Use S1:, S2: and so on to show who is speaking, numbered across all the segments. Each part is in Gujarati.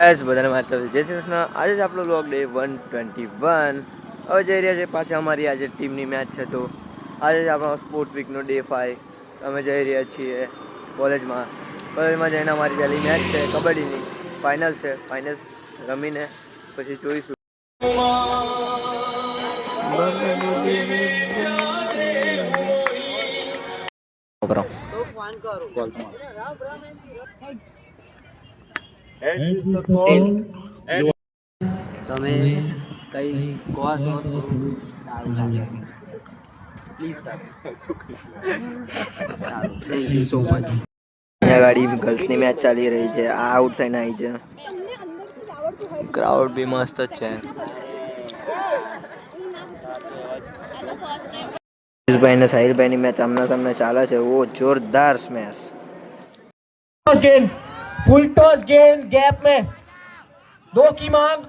S1: બસ બધાને મારતા જય શ્રી કૃષ્ણ. આજે જ આપણો બ્લોગ ડે 121. હવે જઈ રહ્યા છે પાછા અમારી આજે ટીમની મેચ છે, તો આજે જ આપણો સ્પોર્ટ વીકનો ડે 5. અમે જઈ રહ્યા છીએ કોલેજમાં જઈને અમારી પહેલી મેચ છે કબડ્ડીની. ફાઇનલ છે. ફાઇનલ રમીને પછી જોઈશું.
S2: તમે કઈ કહો તો થોડું સારું લાગે પ્લીઝ સર. સારું, થેન્ક યુ સો મચ.
S1: અહીંયા ગાડી ગર્લ્સની મેચ ચાલી રહી છે. આ આઉટ સાઈડ આવી છે. ક્રાઉડ બી મસ્ત જ છે. ભાઈ ને સાહિલભાઈની મેચ આમના સામને ચાલે છે. ઓ જોરદાર સ્મેશ.
S3: गेंद फुल टॉस गेंद गैप में 2 की मांग,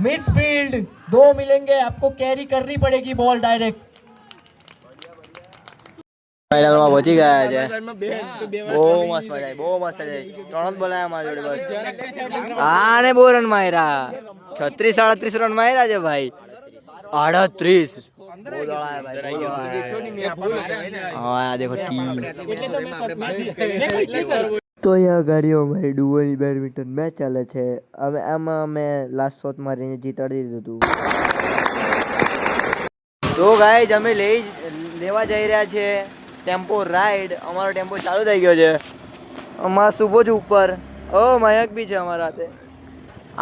S3: मिस फील्ड 2 मिलेंगे आपको, कैरी करनी पड़ेगी बॉल डायरेक्ट.
S1: ફાઇનલમાં પહોંચી ગયા છે. બહુ મસ્ત મજા આવી, બહુ મસ્ત મજા આવી. 3 જ બોલાયા મારી જોડે બસ. આને બહુ રન માર્યા. 36-38 રન માર્યા છે ભાઈ. 38 બહુ દોડાયા ભાઈ, બહુ દોડાયા. હા આ દેખો ટીમ. તો અહીંયા ગાડીઓ અમારી ડુઓની બેડમિન્ટન મેચ ચાલે છે. આમાં અમે લાસ્ટ શોટ મારીને જીતાડી દીધું હતું. તો ગાઈઝ અમે લેવા જઈ રહ્યા છીએ ટેમ્પો રાઈડ. અમારો ટેમ્પો ચાલુ થઈ ગયો છે. અમારા સુબો જ ઉપર. ઓ મયંક બી છે અમારા હાથે,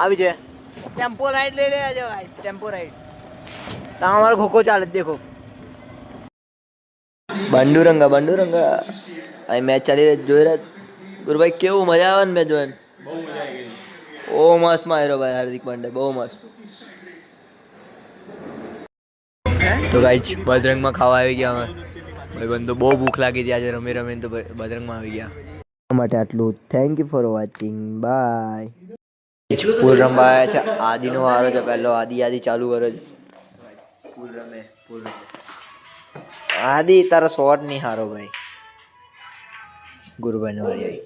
S1: આવી છે. ટેમ્પો રાઈડ લઈ રહ્યા છે ગાઈઝ, ટેમ્પો રાઈડ. તો અમારો ખોખો ચાલે દેખો. બંડુરંગા અહીં મેચ ચાલી રહી જોઈ રહ્યા. ગુરુભાઈ કેવું મજા આવે ને મેચ જોઈને? બહુ મજા આવી ગઈ. ઓ મસ્ત માર્યો ભાઈ હાર્દિક પાંડે, બહુ મસ્ત. તો ગાઈઝ બજરંગમાં ખાવા આવી ગયા અમે. ભાઈ બંધો બહુ ભૂખ લાગી હતી આજે રમીને તો બજરંગમાં આવી ગયા. માટે આટલું. Thank you for watching. Bye. Pool રમવા આવ્યા છે. આદિનો વારો છે પહેલો. આદિ ચાલુ કરે છે. પૂલ રમે. આદિ તારો શોટ નહીં હારો ભાઈ. ગુરુભાઈ ને વારી આવી.